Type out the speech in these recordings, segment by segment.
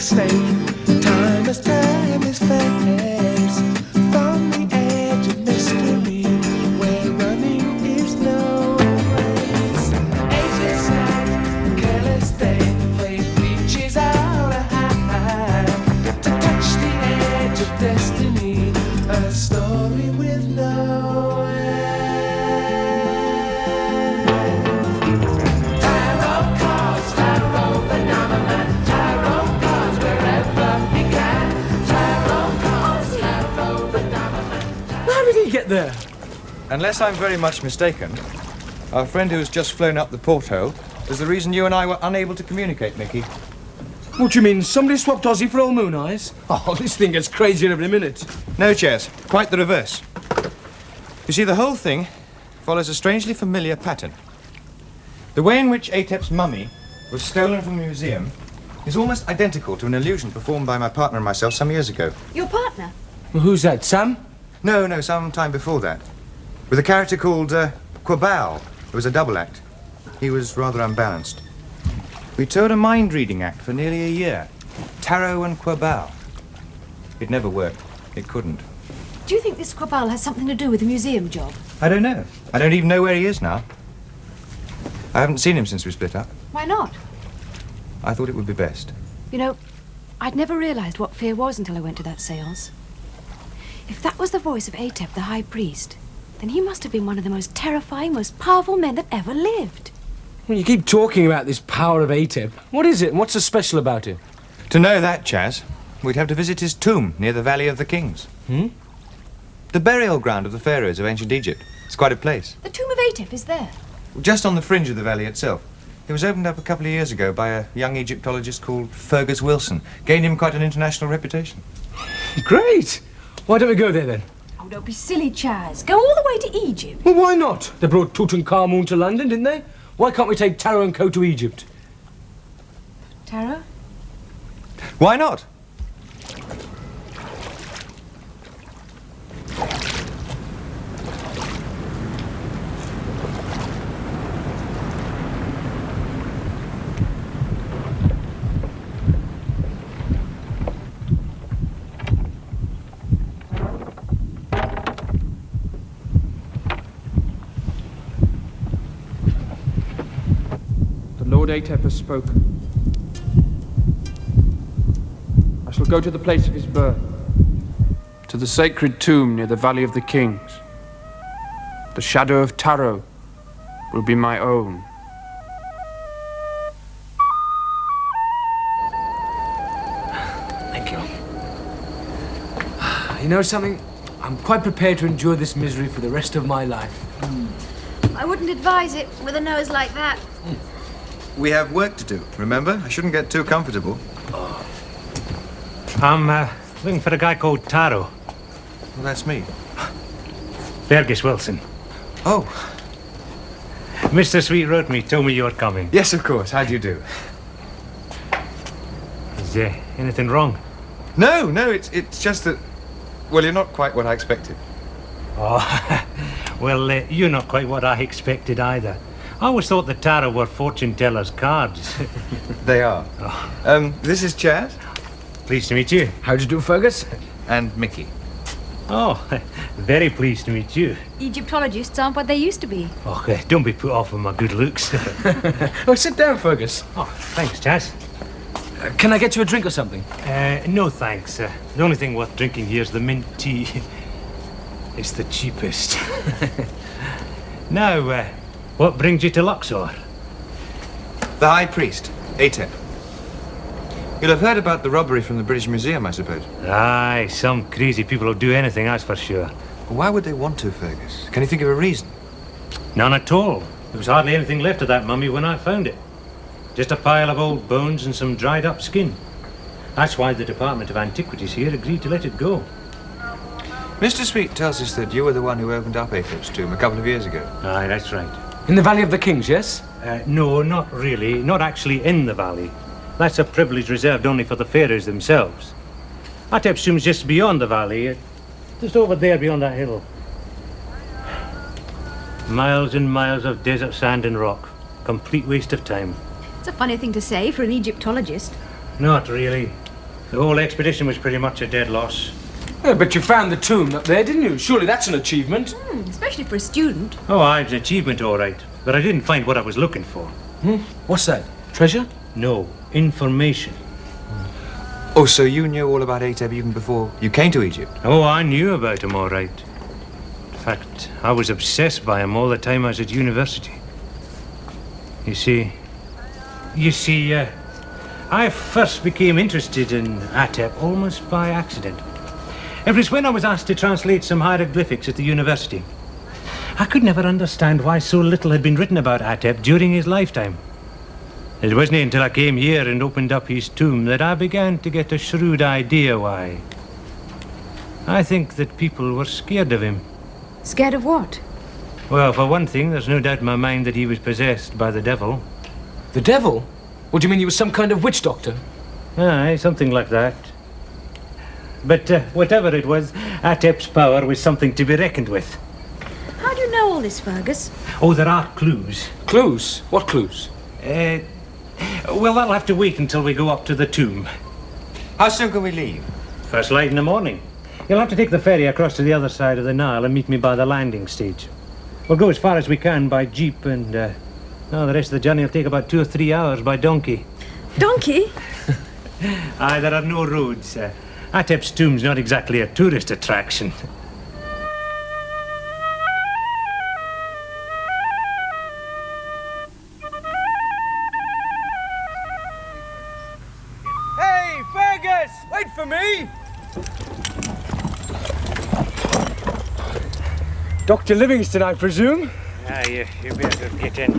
stay. Time as fast. From the edge of mystery, where running is no race. Ageless night, careless day, fate reaches out a high to touch the edge of destiny. A story with no end. Tarot cards, tarot phenomenon, tarot cards wherever he can. Tarot cards, tarot phenomenon. How did he get there? Unless I'm very much mistaken, our friend who's just flown up the porthole is the reason you and I were unable to communicate, Mikki. What do you mean? Somebody swapped Ozzy for old Moon Eyes? Oh, this thing gets crazier every minute. No, Chaz. Quite the reverse. You see, the whole thing follows a strangely familiar pattern. The way in which Atep's mummy was stolen from a museum is almost identical to an illusion performed by my partner and myself some years ago. Your partner? Well, who's that, Sam? No, some time before that. With a character called Quabal. It was a double act. He was rather unbalanced. We toured a mind-reading act for nearly a year. Tarot and Quabal. It never worked. It couldn't. Do you think this Quabal has something to do with the museum job? I don't know. I don't even know where he is now. I haven't seen him since we split up. Why not? I thought it would be best. You know, I'd never realized what fear was until I went to that seance. If that was the voice of Atep, the High Priest, then he must have been one of the most terrifying, most powerful men that ever lived. Well, you keep talking about this power of Atep. What is it, and what's so special about it? To know that, Chaz, we'd have to visit his tomb near the Valley of the Kings. The burial ground of the pharaohs of ancient Egypt. It's quite a place. The tomb of Atep is there. Just on the fringe of the valley itself. It was opened up a couple of years ago by a young Egyptologist called Fergus Wilson. Gained him quite an international reputation. Great! Why don't we go there, then? Oh, don't be silly, Chaz. Go all the way to Egypt. Well, why not? They brought Tutankhamun to London, didn't they? Why can't we take Taro and Co to Egypt? Taro? Why not? Lord Atep has spoken. I shall go to the place of his birth, to the sacred tomb near the Valley of the Kings. The shadow of Taro will be my own. Thank you. You know something? I'm quite prepared to endure this misery for the rest of my life. I wouldn't advise it with a nose like that. We have work to do, remember? I shouldn't get too comfortable. I'm looking for a guy called Taro. Well, that's me. Fergus Wilson. Oh. Mr. Sweet wrote me, told me you were coming. Yes, of course. How do you do? Is there anything wrong? No, it's just that... Well, you're not quite what I expected. Oh, well, you're not quite what I expected either. I always thought the Taro were fortune tellers' cards. They are. Oh. This is Chaz. Pleased to meet you. How'd you do, Fergus? And Mikki. Oh, very pleased to meet you. Egyptologists aren't what they used to be. Oh, don't be put off with my good looks. Oh, sit down, Fergus. Oh, thanks, Chaz. Can I get you a drink or something? No, thanks. The only thing worth drinking here is the mint tea. It's the cheapest. Now, what brings you to Luxor? The High Priest, Atep. You'll have heard about the robbery from the British Museum, I suppose. Aye, some crazy people will do anything, that's for sure. Why would they want to, Fergus? Can you think of a reason? None at all. There was hardly anything left of that mummy when I found it. Just a pile of old bones and some dried up skin. That's why the Department of Antiquities here agreed to let it go. Mr. Sweet tells us that you were the one who opened up Atep's tomb a couple of years ago. Aye, that's right. In the Valley of the Kings, yes? No, not really. Not actually in the valley. That's a privilege reserved only for the pharaohs themselves. Atep's tomb's just beyond the valley, just over there beyond that hill. Miles and miles of desert sand and rock. Complete waste of time. It's a funny thing to say for an Egyptologist. Not really. The whole expedition was pretty much a dead loss. Yeah, but you found the tomb up there, didn't you? Surely that's an achievement. Especially for a student. Oh, aye, it was an achievement, all right. But I didn't find what I was looking for. What's that? Treasure? No, information. Oh, so you knew all about Atep even before you came to Egypt? Oh, I knew about him, all right. In fact, I was obsessed by him all the time I was at university. You see, I first became interested in Atep almost by accident. It was when I was asked to translate some hieroglyphics at the university. I could never understand why so little had been written about Atep during his lifetime. It wasn't until I came here and opened up his tomb that I began to get a shrewd idea why. I think that people were scared of him. Scared of what? Well, for one thing, there's no doubt in my mind that he was possessed by the devil. The devil? What do you mean he was some kind of witch doctor? Aye, something like that. But whatever it was, Atep's power was something to be reckoned with. How do you know all this, Fergus? Oh, there are clues. Clues? What clues? Well, that'll have to wait until we go up to the tomb. How soon can we leave? First light in the morning. You'll have to take the ferry across to the other side of the Nile and meet me by the landing stage. We'll go as far as we can by jeep and, the rest of the journey will take about 2 or 3 hours by donkey. Donkey? Aye, there are no roads. Atep's tomb's not exactly a tourist attraction. Hey, Fergus! Wait for me! Dr. Livingston, I presume? Aye, you better get in.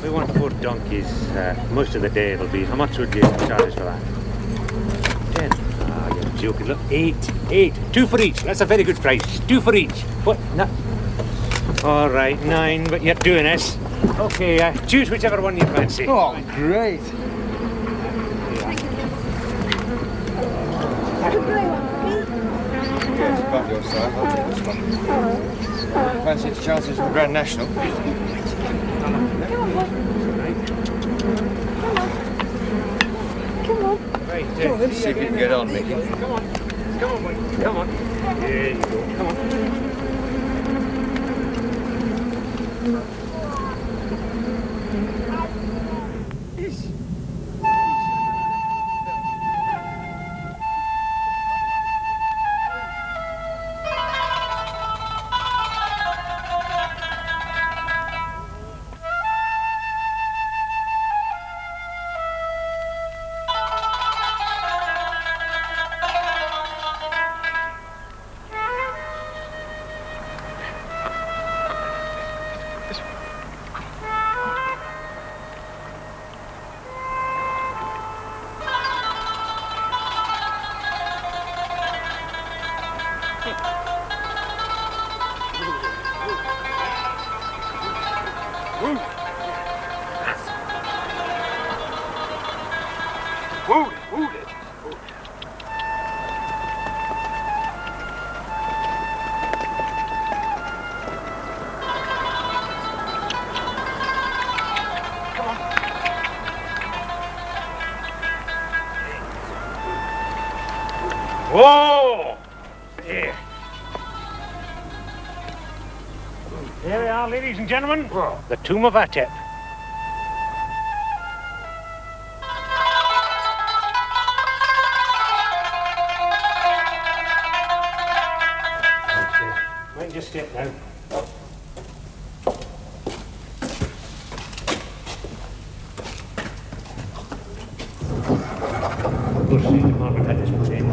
We want 4 donkeys. Most of the day it'll be. How much would you charge for that? 10. Ah, you're joking. Look, 8. 2 for each. That's a very good price. 2 for each. What? No. All right, 9, but you're doing this. Okay, choose whichever one you fancy. Oh, great. Yes, about your side. I'll take this one. Fancy its chances from Grand National. Right, Let's see if you can get on, Mickey. Come on, boy. Come on. There you go. Come on. Whoa! There. There we are, ladies and gentlemen. The tomb of Atep. Mind your step now. Of course, the department had this put in.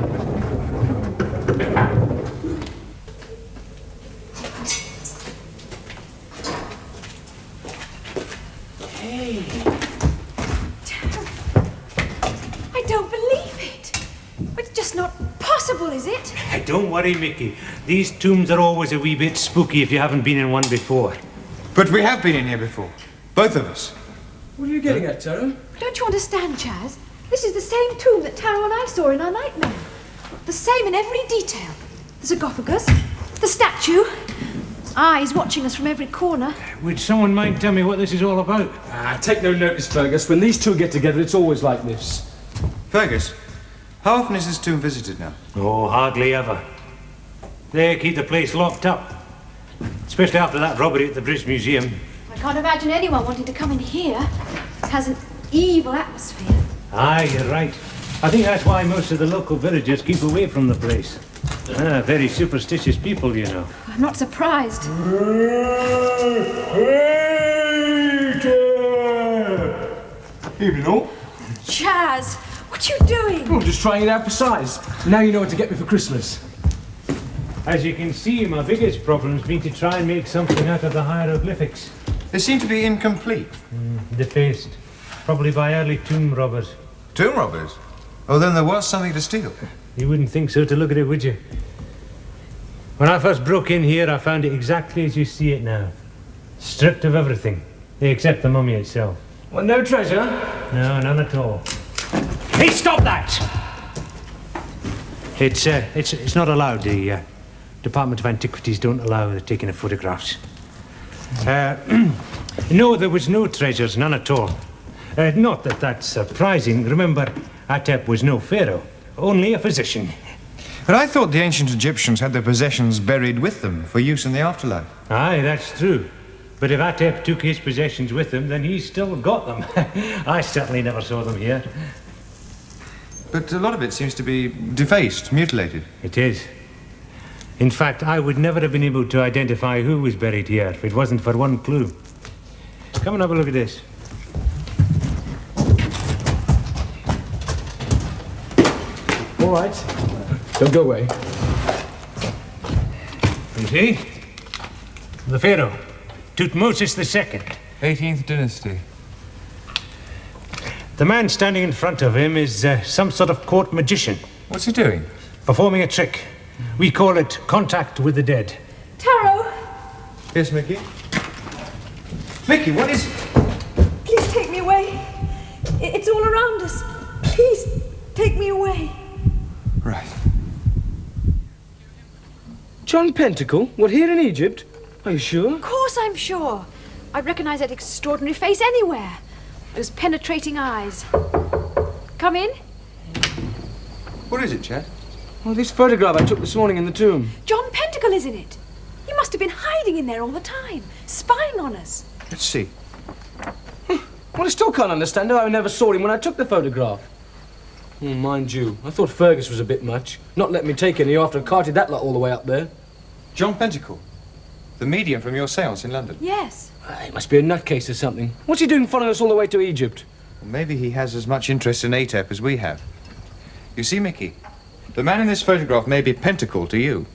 I don't believe it. Don't worry, Mickey. These tombs are always a wee bit spooky if you haven't been in one before. But we have been in here before. Both of us. What are you getting at, Taro? Don't you understand, Chaz? This is the same tomb that Taro and I saw in our nightmare. The same in every detail. The sarcophagus, the statue, eyes watching us from every corner. Would someone mind tell me what this is all about? Take no notice, Fergus. When these two get together, it's always like this. Fergus, how often is this tomb visited now? Oh, hardly ever. They keep the place locked up. Especially after that robbery at the British Museum. I can't imagine anyone wanting to come in here. It has an evil atmosphere. Aye, you're right. I think that's why most of the local villagers keep away from the place. Very superstitious people, you know. I'm not surprised. Evening all. Chaz, what are you doing? Oh, just trying it out for size. Now you know what to get me for Christmas. As you can see, my biggest problem's been to try and make something out of the hieroglyphics. They seem to be incomplete. Defaced. Probably by early tomb robbers. Tomb robbers? Oh, then there was something to steal. You wouldn't think so to look at it, would you? When I first broke in here, I found it exactly as you see it now. Stripped of everything, except the mummy itself. Well, no treasure? No, none at all. Hey, stop that! It's not allowed. The Department of Antiquities don't allow the taking of photographs. No, there was no treasures, none at all. Not that that's surprising. Remember, Atep was no pharaoh, only a physician. But I thought the ancient Egyptians had their possessions buried with them for use in the afterlife. Aye, that's true. But if Atep took his possessions with him, then he's still got them. I certainly never saw them here. But a lot of it seems to be defaced, mutilated. It is. In fact, I would never have been able to identify who was buried here if it wasn't for one clue. Come and have a look at this. All right. Don't go away. You see? The pharaoh, Tutmosis II. 18th dynasty. The man standing in front of him is some sort of court magician. What's he doing? Performing a trick. We call it contact with the dead. Taro, Yes, Mickey? Mickey, what is it? please take me away. It's all around us. Please take me away. Right. John Pentacle? What, here in Egypt? Are you sure? Of course I'm sure. I'd recognize that extraordinary face anywhere. Those penetrating eyes. Come in. What is it, Chad? Well, this photograph I took this morning in the tomb. John Pentacle is in it. He must have been hiding in there all the time, spying on us. Let's see. Well, I still can't understand how I never saw him when I took the photograph. Oh, mind you, I thought Fergus was a bit much. Not letting me take any after I carted that lot all the way up there. John Pentacle, the medium from your seance in London. Yes. He must be a nutcase or something. What's he doing following us all the way to Egypt? Well, maybe he has as much interest in Atep as we have. You see, Mickey, the man in this photograph may be Pentacle to you,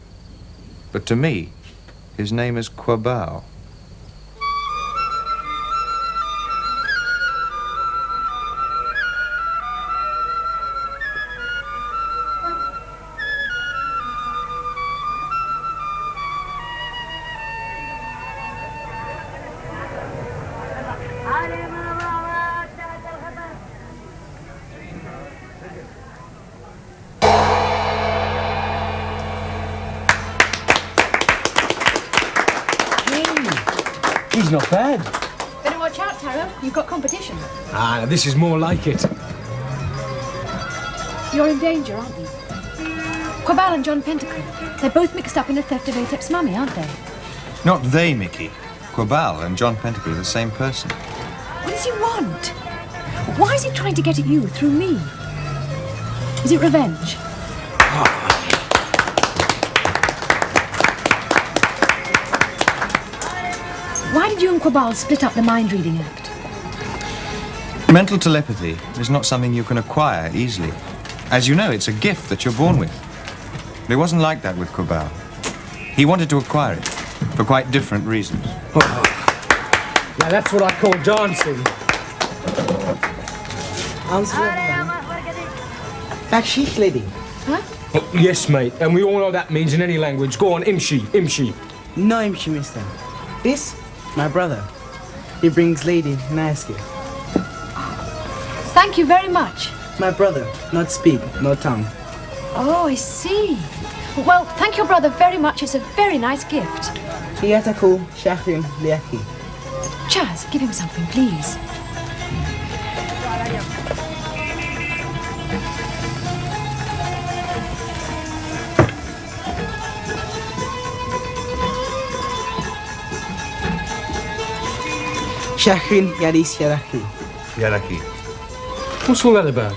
but to me, his name is Quabao. He's not bad. Better watch out, Taro. You've got competition. Ah, this is more like it. You're in danger, aren't you? Quabal and John Pentacle. They're both mixed up in the theft of Atep's mummy, aren't they? Not they, Mickey. Quabal and John Pentacle are the same person. What does he want? Why is he trying to get at you through me? Is it revenge? Why did you and Quabal split up the mind-reading act? Mental telepathy is not something you can acquire easily. As you know, it's a gift that you're born with. But it wasn't like that with Quabal. He wanted to acquire it for quite different reasons. Now that's what I call dancing. Bakshish lady. Huh? Oh, yes, mate, and we all know that means in any language. Go on, imshi, imshi. No imshi, mister. This, my brother. He brings lady nice gift. Thank you very much. My brother, not speak, no tongue. Oh, I see. Well, thank your brother very much. It's a very nice gift. Iyataku shahrin liaki. Chaz, give him something, please. Shahrin yaris yaraki. Yaraki. What's all that about?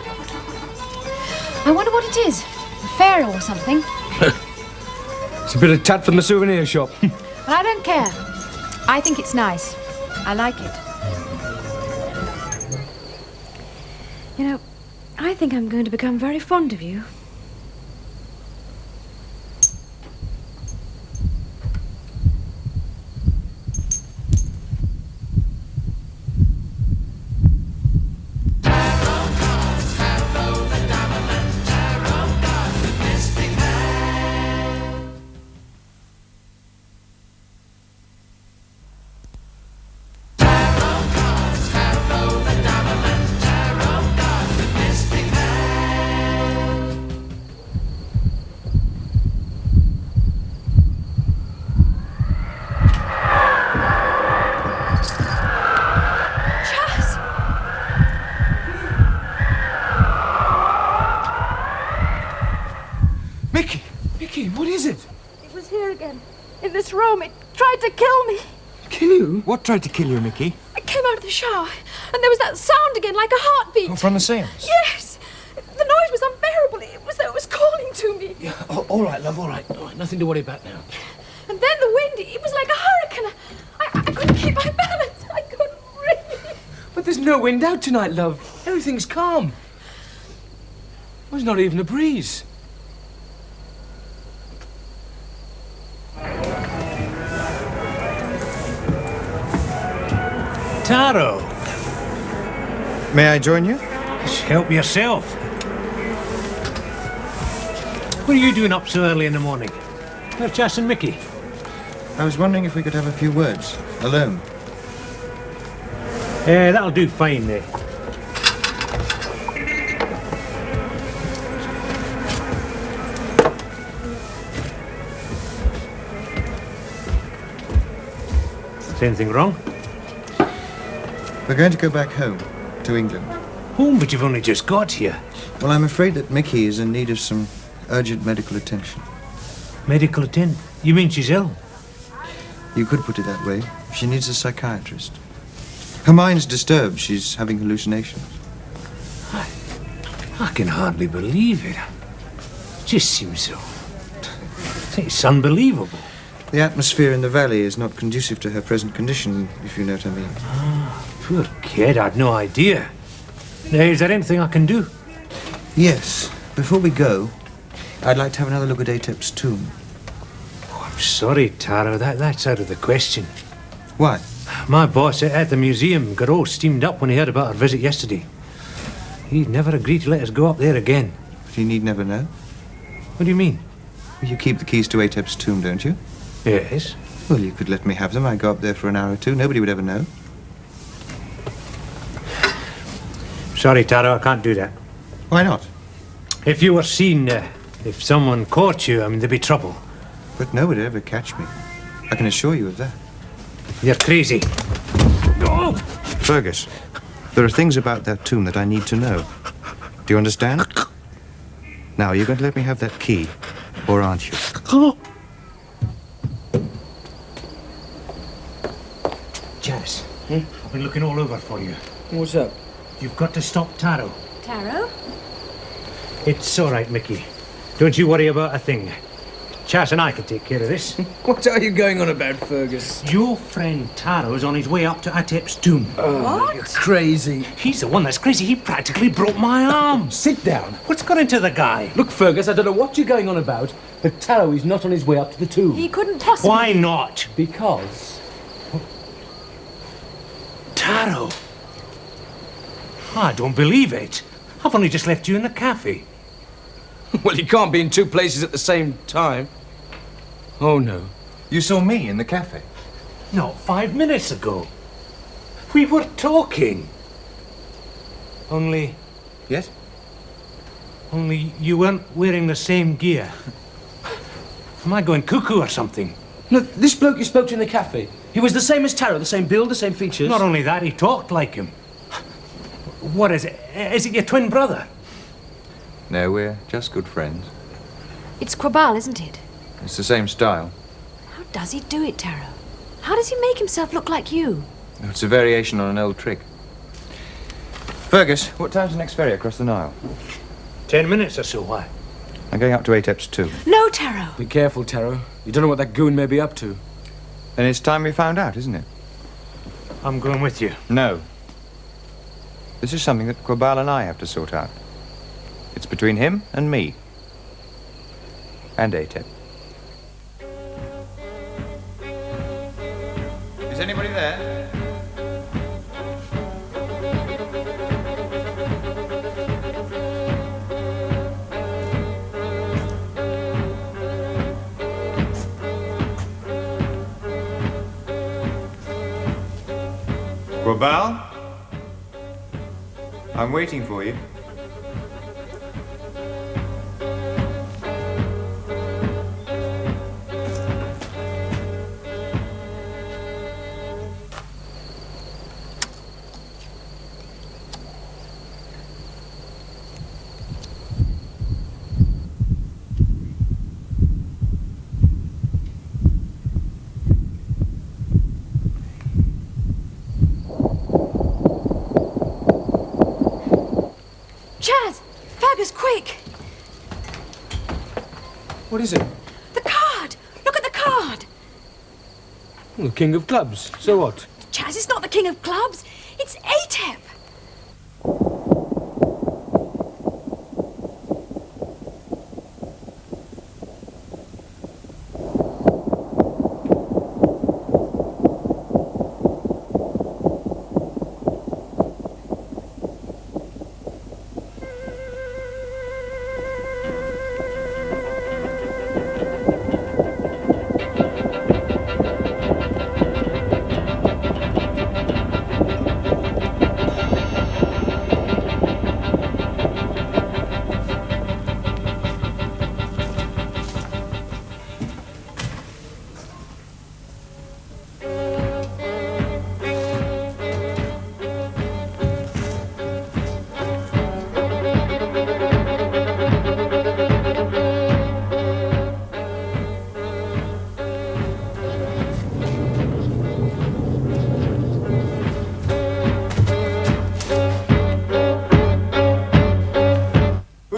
I wonder what it is. A fair or something. It's a bit of tat from the souvenir shop. But I don't care. I think it's nice. I like it. You know, I think I'm going to become very fond of you. Mikki, what is it? It was here again. In this room. It tried to kill me. Kill you? What tried to kill you, Mikki? I came out of the shower, and there was that sound again, like a heartbeat. Oh, from the seance? Yes! The noise was unbearable. It was though it was calling to me. Yeah, all right, love, all right. Nothing to worry about now. And then the wind, it was like a hurricane. I couldn't keep my balance. I couldn't breathe. But there's no wind out tonight, love. Everything's calm. There's not even a breeze. Taro, May I join you? help yourself. What are you doing up so early in the morning? Where's Chaz and Mikki? I was wondering if we could have a few words, alone. That'll do fine there. Is anything wrong? We're going to go back home, to England. Home, but you've only just got here. Well, I'm afraid that Mikki is in need of some urgent medical attention. Medical attend. You mean she's ill? You could put it that way. She needs a psychiatrist. Her mind's disturbed. She's having hallucinations. I can hardly believe it. Just seems so. It's unbelievable. The atmosphere in the valley is not conducive to her present condition, if you know what I mean. Poor kid, I'd no idea. Now, is there anything I can do? Yes. Before we go, I'd like to have another look at Atep's tomb. Oh, I'm sorry, Taro. That's out of the question. Why? My boss at the museum got all steamed up when he heard about our visit yesterday. He'd never agreed to let us go up there again. But he need never know. What do you mean? You keep the keys to Atep's tomb, don't you? Yes. Well, you could let me have them. I'd go up there for an hour or two. Nobody would ever know. Sorry, Taro, I can't do that. Why not? If you were seen, if someone caught you, I mean, there'd be trouble. But no one would ever catch me. I can assure you of that. You're crazy. Oh! Fergus, there are things about that tomb that I need to know. Do you understand? Now, you're going to let me have that key, or aren't you? Chaz, I've been looking all over for you. What's up? You've got to stop Taro. Taro? It's all right, Mikki. Don't you worry about a thing. Chaz and I can take care of this. What are you going on about, Fergus? Your friend Taro's on his way up to Atep's tomb. Oh, you're crazy. He's the one that's crazy. He practically broke my arm. Sit down. What's got into the guy? Look, Fergus, I don't know what you're going on about, but Taro is not on his way up to the tomb. He couldn't possibly... Why not? Because... Taro. I don't believe it. I've only just left you in the cafe. Well, you can't be in two places at the same time. Oh, no. You saw me in the cafe. Not 5 minutes ago. We were talking. Only Yes? you weren't wearing the same gear. Am I going cuckoo or something? No, this bloke you spoke to in the cafe, he was the same as Taro, the same build, the same features. Not only that, he talked like him. What is it? Is it your twin brother? No, we're just good friends. It's Quabal, isn't it? It's the same style. How does he do it, Taro? How does he make himself look like you? It's a variation on an old trick. Fergus, what time's the next ferry across the Nile? 10 minutes or so, why? I'm going up to Atep's too. No, Taro. Be careful, Taro. You don't know what that goon may be up to. Then it's time we found out, isn't it? I'm going with you. No. This is something that Quabal and I have to sort out. It's between him and me. And Atep. Is anybody there? Quabal? I'm waiting for you. Chaz! Fergus, quick! What is it? The card! Look at the card! The king of clubs. So what? Chaz, it's not the king of clubs. It's Atep.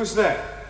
Who's there?